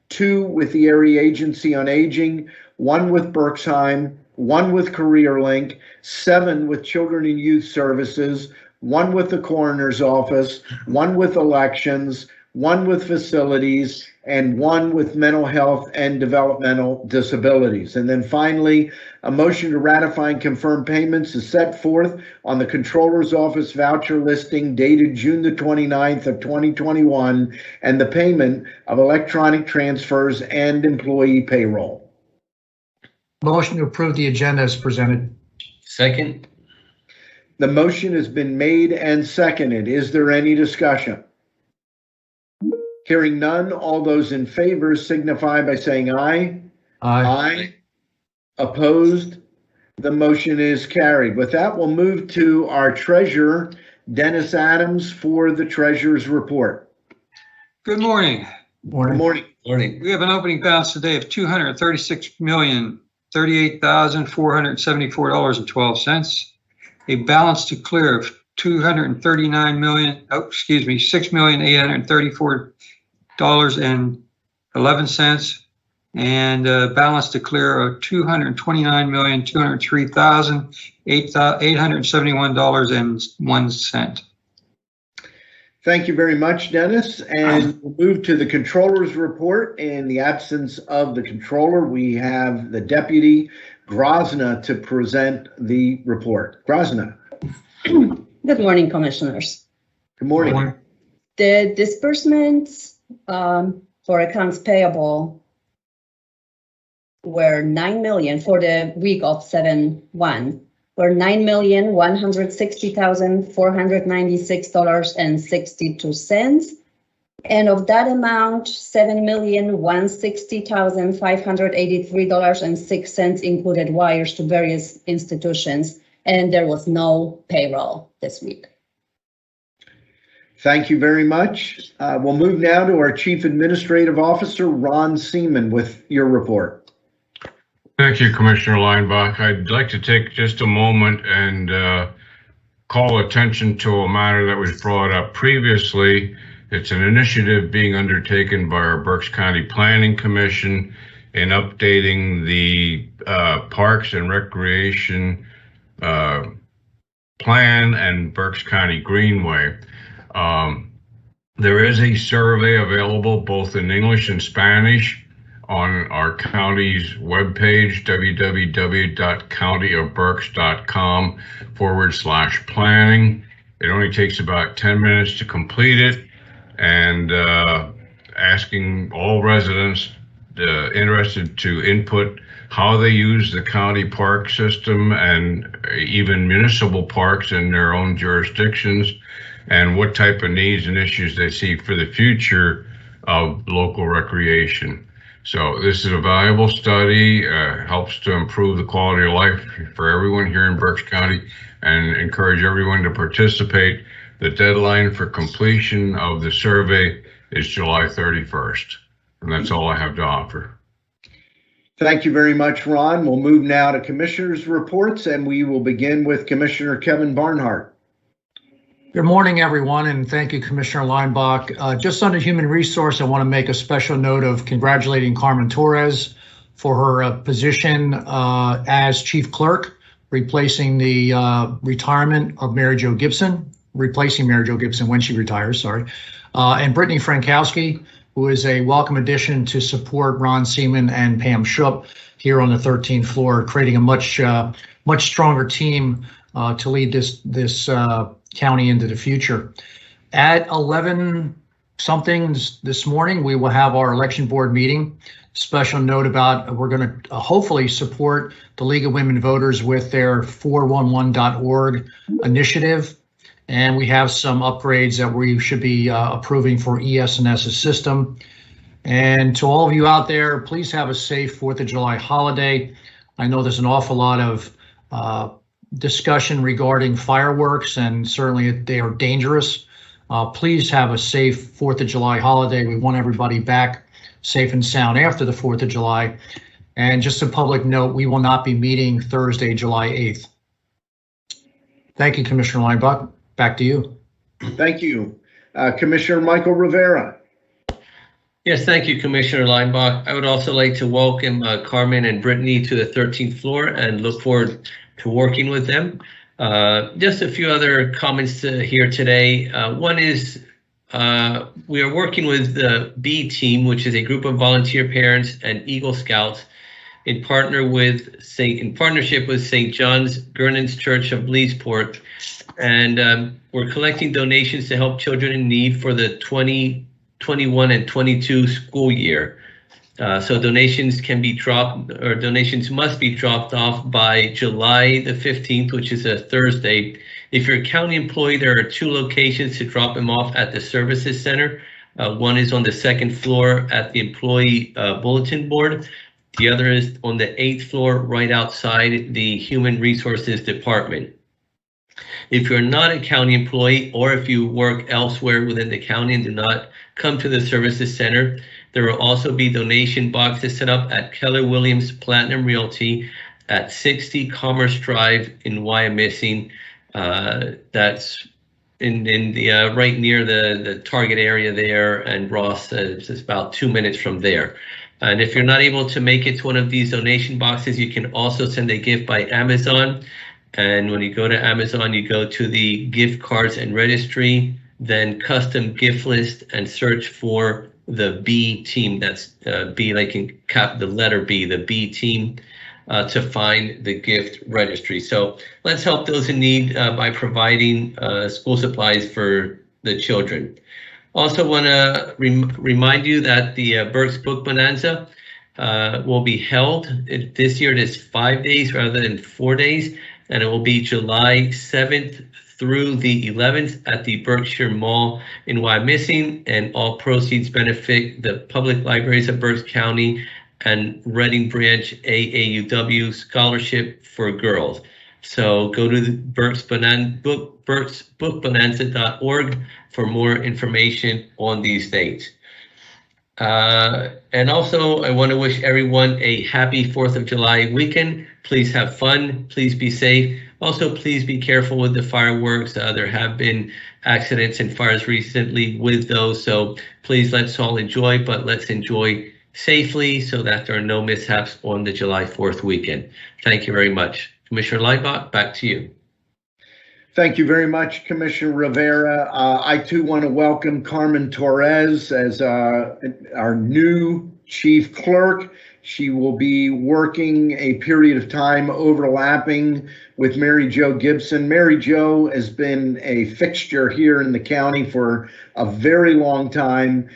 2 with the Area Agency on Aging, 1 with Berksheim, 1 with CareerLink, 7 with Children and Youth Services, 1 with the Coroner's Office, 1 with Elections, 1 with Facilities, and 1 with Mental Health and Developmental Disabilities. And then finally, a motion to ratify and confirm payments is set forth on the Controller's Office voucher listing dated June the 29th of 2021 and the payment of electronic transfers and employee payroll. Motion to approve the agenda as presented. Second. The motion has been made and seconded. Is there any discussion? Hearing none, all those in favor signify by saying aye. Aye. Opposed? The motion is carried. With that, we'll move to our treasurer, Dennis Adams, for the treasurer's report. Good morning. Good morning. Morning. We have an opening balance today of $236,038,474.12. A balance to clear of $6,834.11, and a balance to clear of $229,203,871.01. Thank you very much, Dennis. And we'll move to the controller's report. In the absence of the controller, we have the deputy, Grozna, to present the report. Grozna. Good morning, commissioners. Good morning. The disbursements for accounts payable were 9 million for the week of 7/1 were $9,160,496.62. And of that amount, $7,160,583.06 included wires to various institutions, and there was no payroll this week. Thank you very much. We'll move now to our Chief Administrative Officer, Ron Seaman, with your report. Thank you, Commissioner Leinbach. I'd like to take just a moment and call attention to a matter that was brought up previously. It's an initiative being undertaken by our Berks County Planning Commission in updating the Parks and Recreation Plan and Berks County Greenway. There is a survey available both in English and Spanish on our county's webpage, www.countyofberks.com/planning. It only takes about 10 minutes to complete it, and asking all residents interested to input how they use the county park system and even municipal parks in their own jurisdictions, and what type of needs and issues they see for the future of local recreation. So this is a valuable study, helps to improve the quality of life for everyone here in Berks County, and encourage everyone to participate. The deadline for completion of the survey is July 31st. And that's all I have to offer. Thank you very much, Ron. We'll move now to commissioners' reports, and we will begin with Commissioner Kevin Barnhart. Good morning, everyone, and thank you, Commissioner Leinbach. Just under human resource, I want to make a special note of congratulating Carmen Torres for her position as chief clerk, replacing the retirement of replacing Mary Jo Gibson when she retires, and Brittany Frankowski, who is a welcome addition to support Ron Seaman and Pam Schupp here on the 13th floor, creating a much stronger team to lead this county into the future. At 11 something this morning, we will have our election board meeting. Special note about we're going to hopefully support the League of Women Voters with their 411.org initiative. And we have some upgrades that we should be approving for ES&S's system. And to all of you out there, please have a safe 4th of July holiday. I know there's an awful lot of discussion regarding fireworks, and certainly they are dangerous. Please have a safe 4th of July holiday. We want everybody back safe and sound after the 4th of July. And just a public note, we will not be meeting Thursday, July 8th. Thank you, Commissioner Leinbach. Back to you. Thank you. Commissioner Michael Rivera. Yes, thank you, Commissioner Leinbach. I would also like to welcome Carmen and Brittany to the 13th floor and look forward to working with them. Just a few other comments here today. One is we are working with the B Team, which is a group of volunteer parents and Eagle Scouts in partnership with St. John's Gurnan's Church of Leesport. And we're collecting donations to help children in need for the 2021 and 22 school year. So donations must be dropped off by July the 15th, which is a Thursday. If you're a county employee, there are 2 locations to drop them off at the services center. One is on the 2nd floor at the employee bulletin board. The other is on the 8th floor, right outside the Human Resources Department. If you're not a county employee or if you work elsewhere within the county and do not come to the services center, there will also be donation boxes set up at Keller Williams Platinum Realty at 60 Commerce Drive in Wyomissing. That's in the right near the Target area there, and Ross is about 2 minutes from there. And if you're not able to make it to one of these donation boxes, you can also send a gift by Amazon. And when you go to Amazon, you go to the gift cards and registry, then custom gift list, and search for the B team. That's B, like in the letter B, the B team, to find the gift registry. So let's help those in need by providing school supplies for the children. Also want to remind you that the Berks Book Bonanza will be held. This year it is 5 days rather than 4 days, and it will be July 7th through the 11th at the Berkshire Mall in Wyomissing, and all proceeds benefit the public libraries of Berks County and Reading Branch AAUW Scholarship for Girls. So go to the berksbookbonanza.org for more information on these dates. And also, I want to wish everyone a happy 4th of July weekend. Please have fun. Please be safe. Also, please be careful with the fireworks. There have been accidents and fires recently with those. So please, let's all enjoy, but let's enjoy safely so that there are no mishaps on the July 4th weekend. Thank you very much. Commissioner Leibach, back to you. Thank you very much, Commissioner Rivera. I too want to welcome Carmen Torres as our new chief clerk. She will be working a period of time overlapping with Mary Jo Gibson. Mary Jo has been a fixture here in the county for a very long time.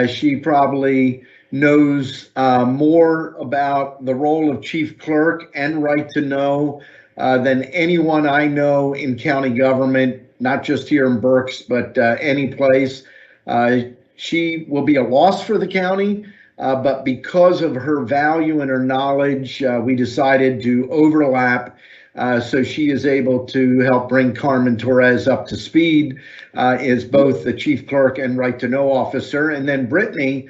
She probably knows more about the role of chief clerk and right to know than anyone I know in county government, not just here in Berks, but any place. She will be a loss for the county, but because of her value and her knowledge, we decided to overlap so she is able to help bring Carmen Torres up to speed as both the chief clerk and right to know officer. And then Brittany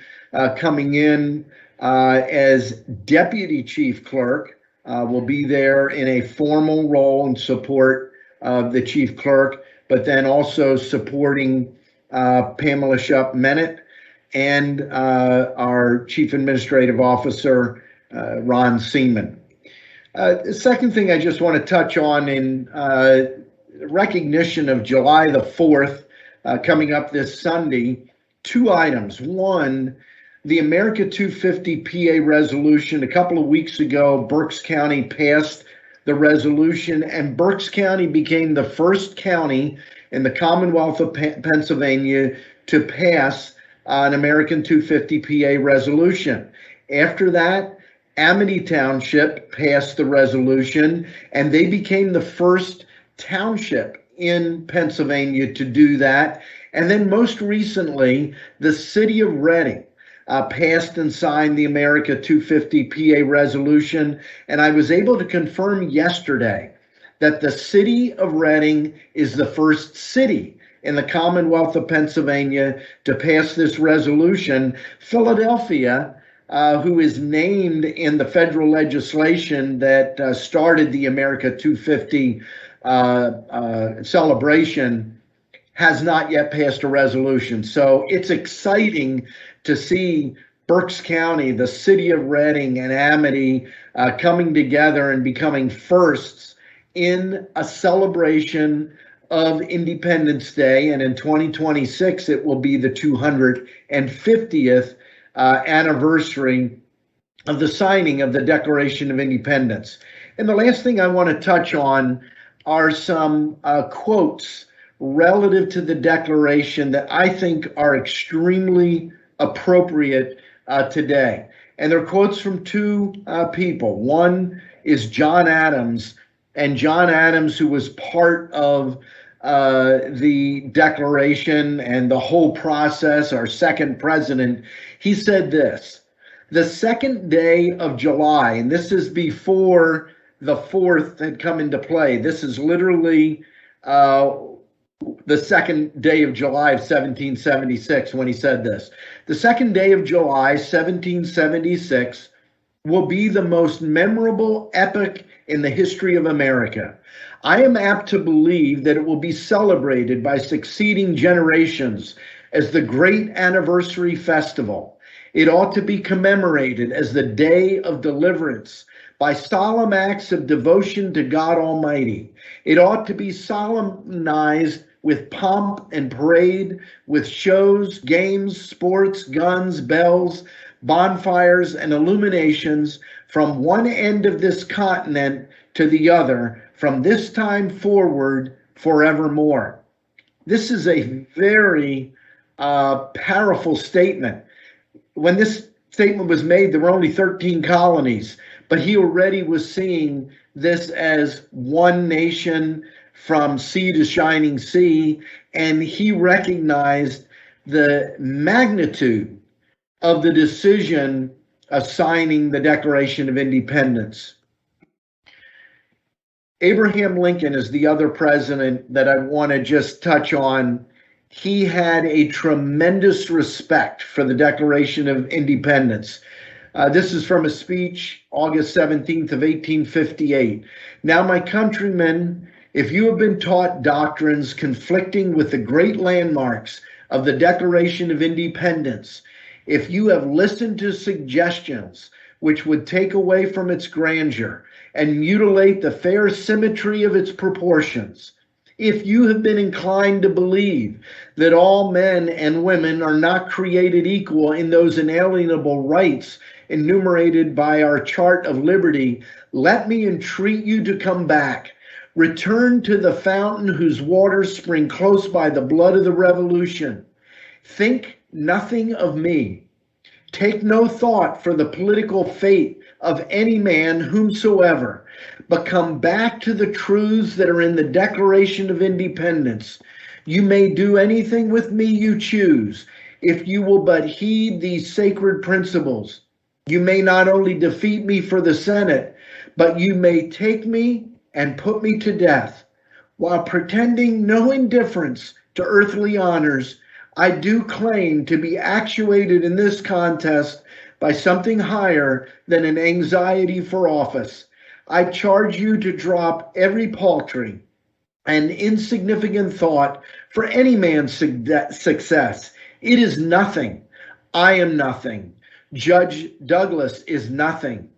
coming in as deputy chief clerk. Will be there in a formal role in support of the chief clerk, but then also supporting Pamela Shupp-Mennett and our chief administrative officer, Ron Seaman. The second thing I just want to touch on in recognition of July the 4th coming up this Sunday, two items. One, the America 250 PA resolution. A couple of weeks ago, Berks County passed the resolution, and Berks County became the first county in the Commonwealth of Pennsylvania to pass an American 250 PA resolution. After that, Amity Township passed the resolution, and they became the first township in Pennsylvania to do that. And then most recently, the city of Reading passed and signed the America 250 PA resolution, and I was able to confirm yesterday that the city of Reading is the first city in the Commonwealth of Pennsylvania to pass this resolution. Philadelphia, who is named in the federal legislation that started the America 250 celebration, has not yet passed a resolution. So it's exciting to see Berks County, the city of Reading, and Amity coming together and becoming firsts in a celebration of Independence Day. And in 2026, it will be the 250th anniversary of the signing of the Declaration of Independence. And the last thing I want to touch on are some quotes relative to the Declaration that I think are extremely appropriate today. And they're quotes from two people. One is John Adams, and John Adams, who was part of the Declaration and the whole process, our second president, he said this: The second day of July, and this is before the 4th had come into play. This is literally the second day of July of 1776 when he said this. The second day of July, 1776, will be the most memorable epoch in the history of America. I am apt to believe that it will be celebrated by succeeding generations as the great anniversary festival. It ought to be commemorated as the day of deliverance by solemn acts of devotion to God Almighty. It ought to be solemnized with pomp and parade, with shows, games, sports, guns, bells, bonfires, and illuminations from one end of this continent to the other, from this time forward forevermore. This is a very powerful statement. When this statement was made, there were only 13 colonies, but he already was seeing this as one nation from sea to shining sea, and he recognized the magnitude of the decision of signing the Declaration of Independence. Abraham Lincoln is the other president that I want to just touch on. He had a tremendous respect for the Declaration of Independence. This is from a speech, August 17th of 1858. Now, my countrymen, if you have been taught doctrines conflicting with the great landmarks of the Declaration of Independence, if you have listened to suggestions which would take away from its grandeur and mutilate the fair symmetry of its proportions, if you have been inclined to believe that all men and women are not created equal in those inalienable rights enumerated by our Chart of Liberty, let me entreat you to come back. Return to the fountain whose waters spring close by the blood of the Revolution. Think nothing of me. Take no thought for the political fate of any man whomsoever, but come back to the truths that are in the Declaration of Independence. You may do anything with me you choose, if you will but heed these sacred principles. You may not only defeat me for the Senate, but you may take me and put me to death. While pretending no indifference to earthly honors, I do claim to be actuated in this contest by something higher than an anxiety for office. I charge you to drop every paltry and insignificant thought for any man's success. It is nothing. I am nothing. Judge Douglas is nothing.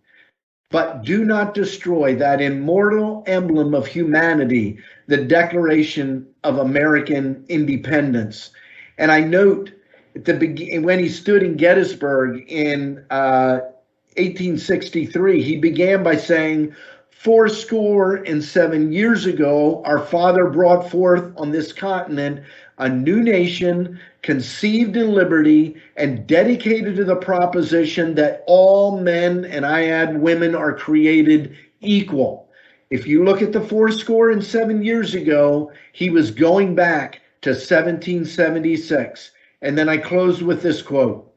But do not destroy that immortal emblem of humanity, the Declaration of American Independence. And I note at the beginning, when he stood in Gettysburg in 1863, he began by saying, 77 years ago, our father brought forth on this continent a new nation conceived in liberty and dedicated to the proposition that all men, and I add women, are created equal. If you look at the 77 years ago, he was going back to 1776. And then I close with this quote.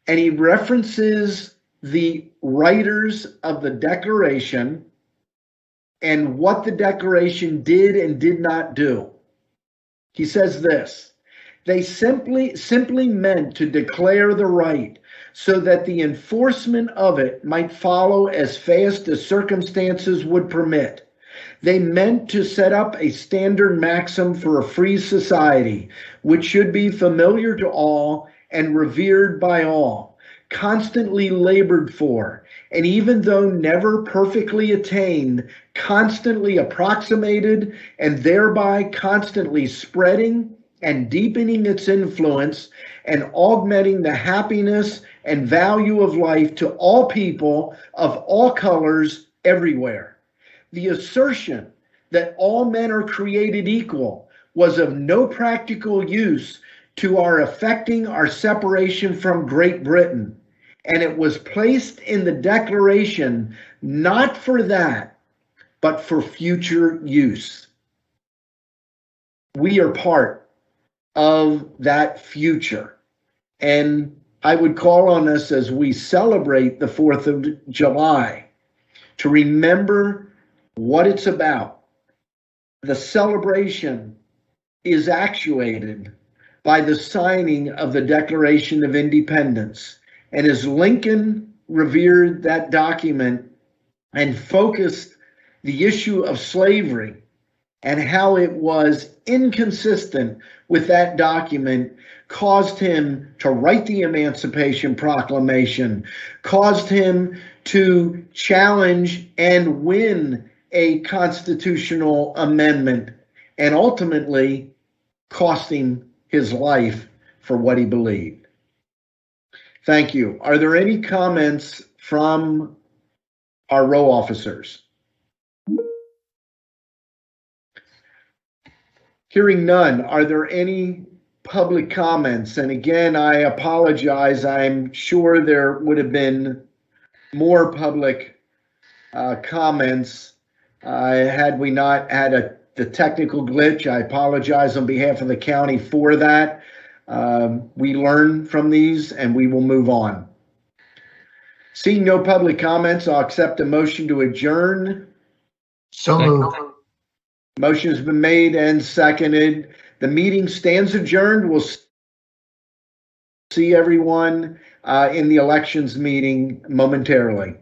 And he references the writers of the Declaration and what the Declaration did and did not do. He says this: they simply meant to declare the right so that the enforcement of it might follow as fast as circumstances would permit. They meant to set up a standard maxim for a free society, which should be familiar to all and revered by all, constantly labored for, and even though never perfectly attained, constantly approximated, and thereby constantly spreading and deepening its influence and augmenting the happiness and value of life to all people of all colors everywhere. The assertion that all men are created equal was of no practical use to our effecting our separation from Great Britain, and it was placed in the Declaration not for that, but for future use. We are part of that future, and I would call on us as we celebrate the 4th of July to remember what it's about. The celebration is actuated by the signing of the Declaration of Independence. And as Lincoln revered that document and focused the issue of slavery and how it was inconsistent with that document, caused him to write the Emancipation Proclamation, caused him to challenge and win a constitutional amendment, and ultimately cost him his life for what he believed. Thank you. Are there any comments from our row officers? Hearing none, are there any public comments? And again, I apologize. I'm sure there would have been more public comments had we not had the technical glitch. I apologize on behalf of the county for that. We learn from these and we will move on. Seeing no public comments, I'll accept a motion to adjourn. So moved. Motion has been made and seconded. The meeting stands adjourned. We'll see everyone in the elections meeting momentarily.